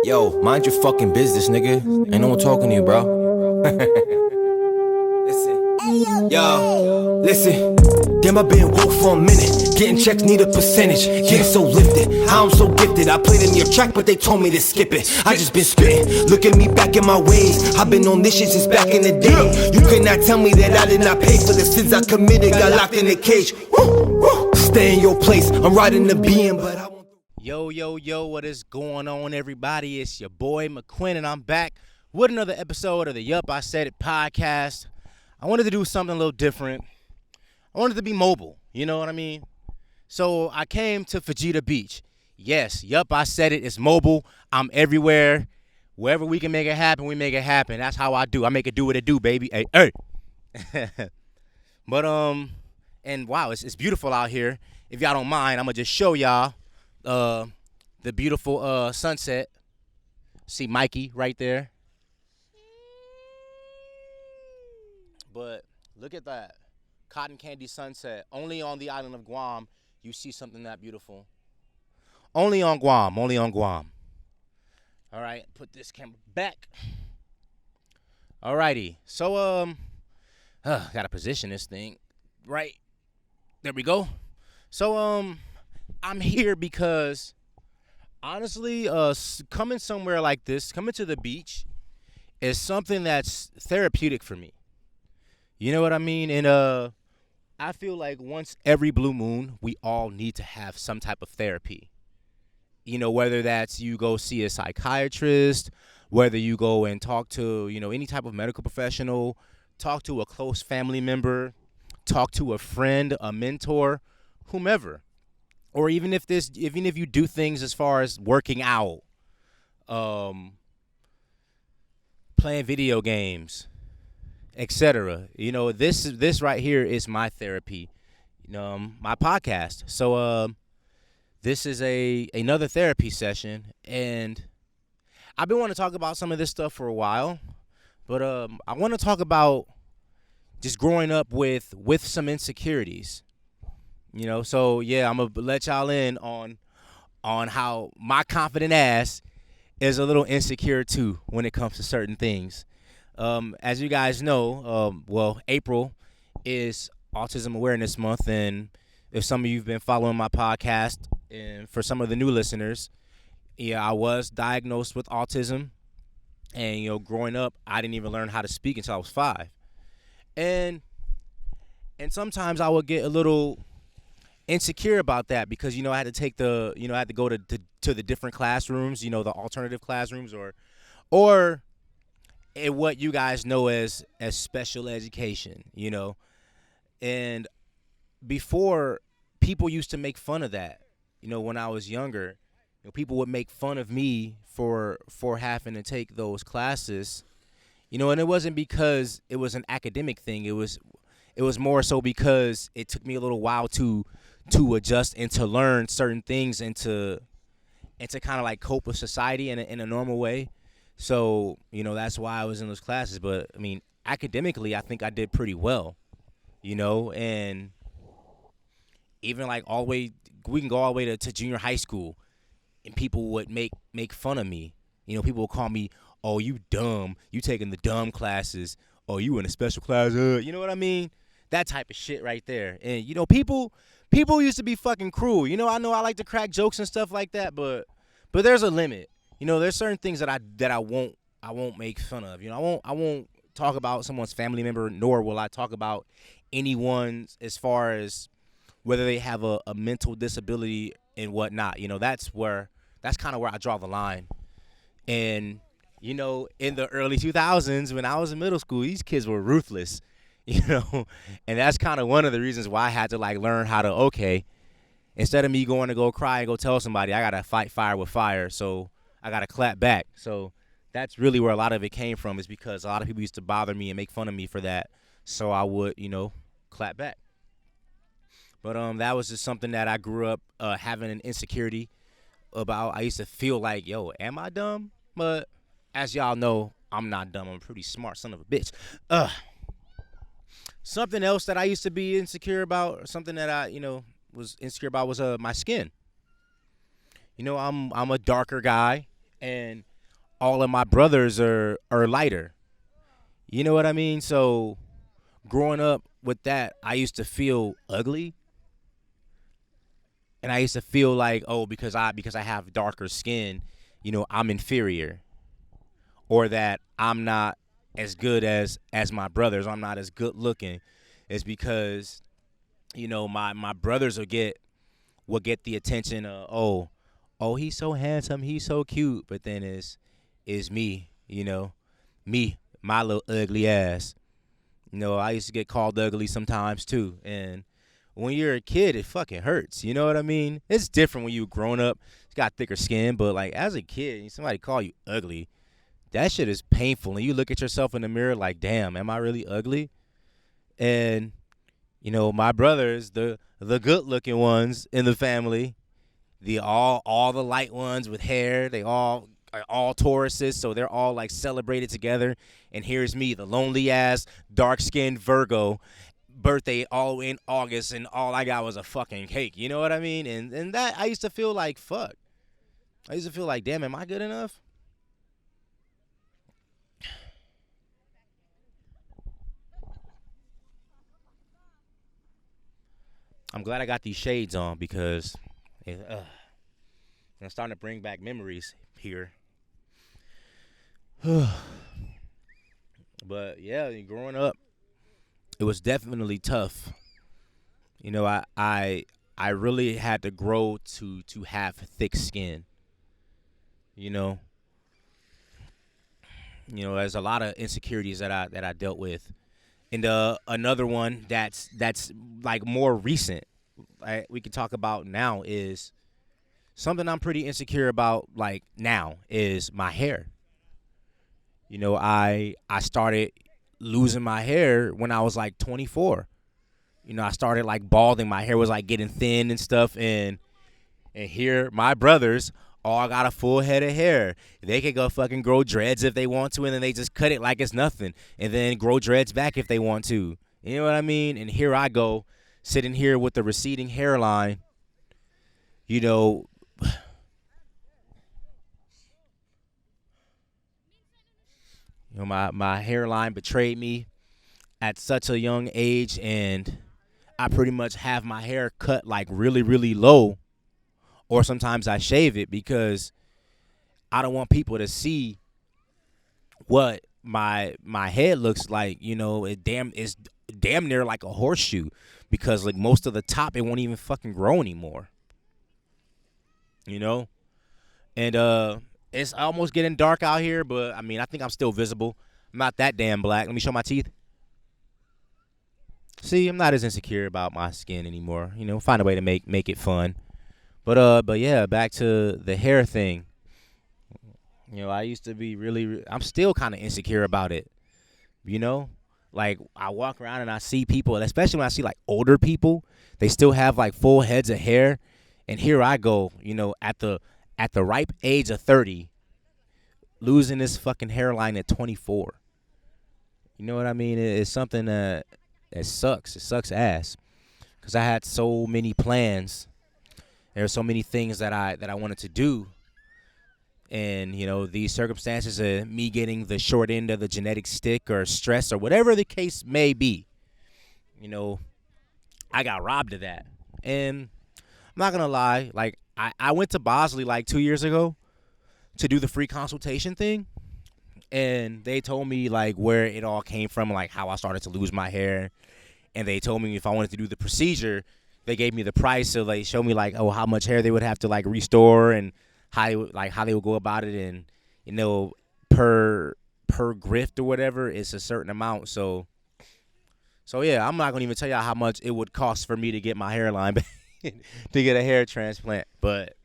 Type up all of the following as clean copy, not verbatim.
Yo, mind your fucking business, nigga. Ain't no one talking to you, bro. Listen. Yo, listen. Damn, I been woke for a minute. Getting checks need a percentage. Getting so lifted. How I'm so gifted. I played in your track, but they told me to skip it. I just been spitting. Look at me back in my ways. I've been on this shit since back in the day. You cannot tell me that I did not pay for the sins I committed. Got locked in a cage. Stay in your place. I'm riding the beam, but I won't. Yo, what is going on, everybody? It's your boy McQuinn, and I'm back with another episode of the Yup, I Said It podcast. I wanted to do something a little different. I wanted to be mobile, you know what I mean? So I came to Fujita Beach. Yes, Yup, I Said It. It's mobile. I'm everywhere. Wherever we can make it happen, we make it happen. That's how I do. I make it do what it do, baby. Hey. But, and wow, it's beautiful out here. If y'all don't mind, I'm going to just show y'all the beautiful sunset. See Mikey right there. But look at that cotton candy sunset. Only on the island of Guam you see something that beautiful. Only on Guam. All right, put this camera back. Alrighty. So gotta position this thing right. There we go. So I'm here because honestly, coming somewhere like this, coming to the beach, is something that's therapeutic for me. You know what I mean? And I feel like once every blue moon, we all need to have some type of therapy. You know, whether that's you go see a psychiatrist, whether you go and talk to, any type of medical professional, talk to a close family member, talk to a friend, a mentor, whomever. Or even if you do things as far as working out, playing video games, etc. This right here is my therapy, my podcast. So this is another therapy session, and I've been wanting to talk about some of this stuff for a while, but I want to talk about just growing up with some insecurities. So yeah, I'm gonna let y'all in on how my confident ass is a little insecure too when it comes to certain things. As you guys know, April is Autism Awareness Month, and if some of you've been following my podcast, and for some of the new listeners, yeah, I was diagnosed with autism, and growing up, I didn't even learn how to speak until I was 5, and sometimes I would get a little insecure about that because I had to take I had to go to the different classrooms, the alternative classrooms, or in what you guys know as special education, and before, people used to make fun of that. When I was younger, people would make fun of me for having to take those classes, and it wasn't because it was an academic thing. It was more so because it took me a little while to adjust and to learn certain things and to kind of like cope with society in a normal way. So, that's why I was in those classes. But I mean, academically, I think I did pretty well, and even like we can go all the way to junior high school, and people would make fun of me. People would call me, "Oh, you dumb. You taking the dumb classes. Oh, you in a special class." You know what I mean? That type of shit right there. And people used to be fucking cruel. I know I like to crack jokes and stuff like that, but there's a limit. There's certain things that I won't make fun of. I won't talk about someone's family member, nor will I talk about anyone as far as whether they have a mental disability and whatnot. That's kind of where I draw the line. And in the early 2000s, when I was in middle school, these kids were ruthless. And that's kind of one of the reasons why I had to learn how to, okay, instead of me going to go cry and go tell somebody, I got to fight fire with fire. So I got to clap back. So that's really where a lot of it came from, is because a lot of people used to bother me and make fun of me for that. So I would, clap back. But that was just something that I grew up having an insecurity about. I used to feel like, yo, am I dumb? But as y'all know, I'm not dumb. I'm a pretty smart son of a bitch. Something else that I used to be insecure about, or something that I, was insecure about, was my skin. I'm a darker guy, and all of my brothers are lighter. You know what I mean? So growing up with that, I used to feel ugly, and I used to feel like, oh, because I have darker skin, I'm inferior, or that I'm not as good as my brothers. I'm not as good looking. Is because my brothers will get the attention of, oh, he's so handsome, he's so cute, but then is me, me, my little ugly ass. I used to get called ugly sometimes too. And when you're a kid, it fucking hurts. You know what I mean? It's different when you grown up, you got thicker skin, but like as a kid, somebody call you ugly, that shit is painful. And you look at yourself in the mirror like, damn, am I really ugly? And my brothers, the good looking ones in the family, the all the light ones with hair, they all are all Tauruses, so they're all like celebrated together. And here's me, the lonely ass, dark skinned Virgo, birthday all in August, and all I got was a fucking cake. You know what I mean? And that I used to feel like fuck. I used to feel like, damn, am I good enough? I'm glad I got these shades on because I'm starting to bring back memories here. But yeah, growing up, it was definitely tough. I really had to grow to have thick skin. You know, there's a lot of insecurities that I dealt with, and another one that's like more recent. We could talk about now is something I'm pretty insecure about. Like now is my hair. I started losing my hair when I was like 24. I started like balding. My hair was like getting thin and stuff. And here, my brothers all got a full head of hair. They could go fucking grow dreads if they want to, and then they just cut it like it's nothing, and then grow dreads back if they want to. You know what I mean? And here I go, sitting here with the receding hairline. You know, my hairline betrayed me at such a young age, and I pretty much have my hair cut like really, really low, or sometimes I shave it because I don't want people to see what my head looks like. It's damn near like a horseshoe because like most of the top it won't even fucking grow anymore. You know, and it's almost getting dark out here, but I mean I think I'm still visible. I'm not that damn black. Let me show my teeth. See, I'm not as insecure about my skin anymore. Find a way to make it fun. But yeah, back to the hair thing. I used to be I'm still kind of insecure about it. Like I walk around and I see people, and especially when I see like older people, they still have like full heads of hair, and here I go, at the ripe age of 30, losing this fucking hairline at 24. You know what I mean? It's something that sucks. It sucks ass because I had so many plans. There are so many things that I wanted to do. And, these circumstances of me getting the short end of the genetic stick or stress or whatever the case may be, I got robbed of that. And I'm not going to lie. Like, I went to Bosley like 2 years ago to do the free consultation thing. And they told me, like, where it all came from, like, how I started to lose my hair. And they told me if I wanted to do the procedure, they gave me the price. So they showed me, like, how much hair they would have to, like, restore and how they would go about it. And, per grift or whatever, it's a certain amount. So yeah, I'm not going to even tell y'all how much it would cost for me to get my hairline back, to get a hair transplant. But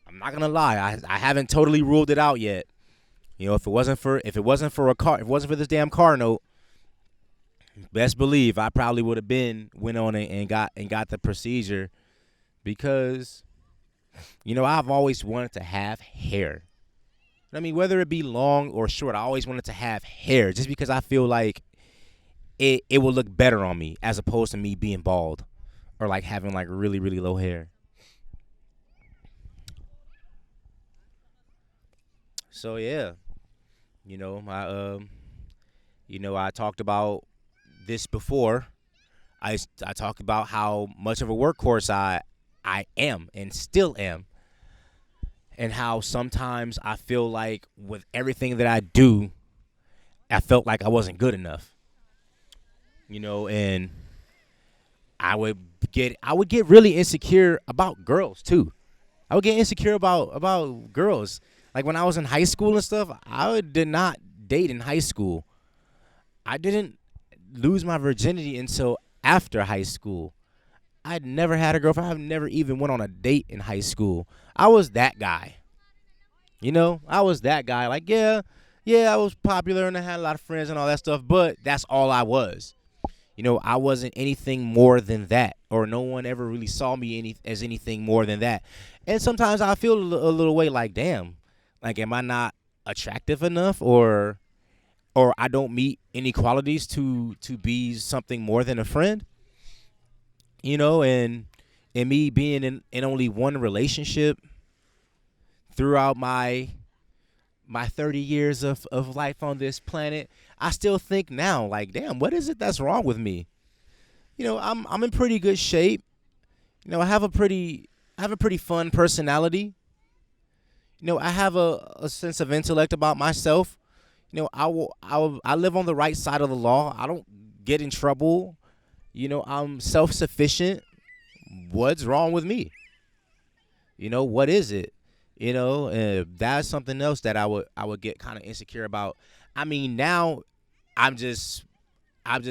I'm not going to lie. I haven't totally ruled it out yet. If it wasn't for this damn car note, best believe I probably would have went on it and got the procedure because, I've always wanted to have hair. I mean, whether it be long or short, I always wanted to have hair just because I feel like it will look better on me as opposed to me being bald or like having like really, really low hair. So yeah, I talked about this before. I talked about how much of a workhorse I am and still am, and how sometimes I feel like with everything that I do, I felt like I wasn't good enough. And I would get really insecure about girls too. I would get insecure about girls. Like when I was in high school and stuff, did not date in high school. I didn't lose my virginity until after high school. I'd never had a girlfriend. I've never even went on a date in high school. I was that guy. I was that guy. Like, yeah, I was popular and I had a lot of friends and all that stuff, but that's all I was. I wasn't anything more than that, or no one ever really saw me as anything more than that. And sometimes I feel a little way like, damn, like, am I not attractive enough, or I don't meet any qualities to be something more than a friend? And me being in only one relationship throughout my 30 years of life on this planet, I still think now, like, damn, what is it that's wrong with me? I'm in pretty good shape. I have a pretty fun personality. I have a sense of intellect about myself. I live on the right side of the law. I don't get in trouble. I'm self-sufficient. What's wrong with me? What is it? That's something else that I would get kind of insecure about. I mean, now I'm just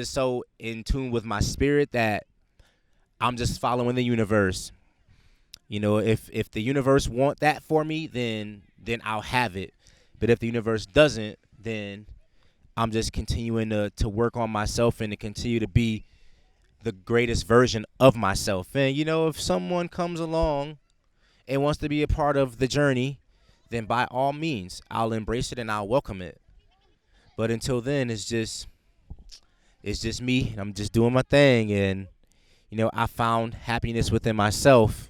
so in tune with my spirit that I'm just following the universe. If the universe want that for me, then I'll have it. But if the universe doesn't, then I'm just continuing to work on myself and to continue to be the greatest version of myself. And if someone comes along and wants to be a part of the journey, then by all means, I'll embrace it and I'll welcome it. But until then, it's just me, and I'm just doing my thing. And I found happiness within myself,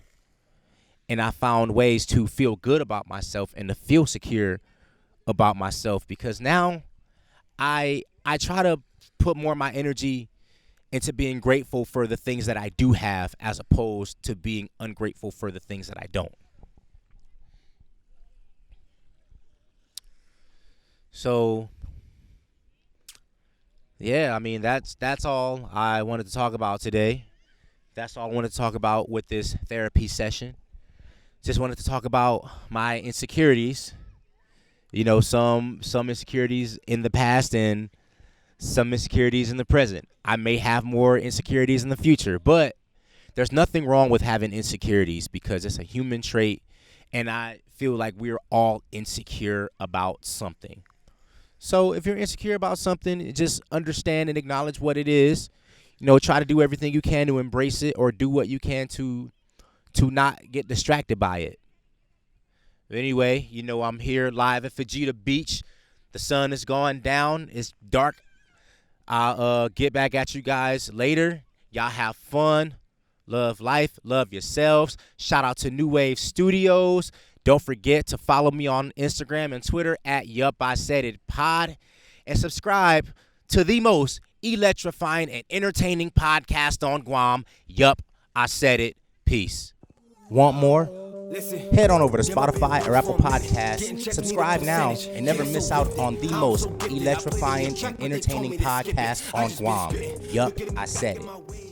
and I found ways to feel good about myself and to feel secure about myself, because now I try to put more of my energy into being grateful for the things that I do have, as opposed to being ungrateful for the things that I don't. So, yeah, I mean, that's all I wanted to talk about today. That's all I wanted to talk about with this therapy session. Just wanted to talk about my insecurities. Some insecurities in the past and some insecurities in the present. I may have more insecurities in the future, but there's nothing wrong with having insecurities, because it's a human trait, and I feel like we're all insecure about something. So if you're insecure about something, just understand and acknowledge what it is. Try to do everything you can to embrace it, or do what you can to not get distracted by it. But anyway, I'm here live at Fujita Beach. The sun is going down. It's dark. I'll get back at you guys later. Y'all have fun. Love life. Love yourselves. Shout out to New Wave Studios. Don't forget to follow me on Instagram and Twitter at YupISaidIt Pod. And subscribe to the most electrifying and entertaining podcast on Guam. Yup, I said it. Peace. Want more? Head on over to Spotify or Apple Podcasts. Subscribe now and never miss out on the most electrifying and entertaining podcast on Guam. Yup, I said it.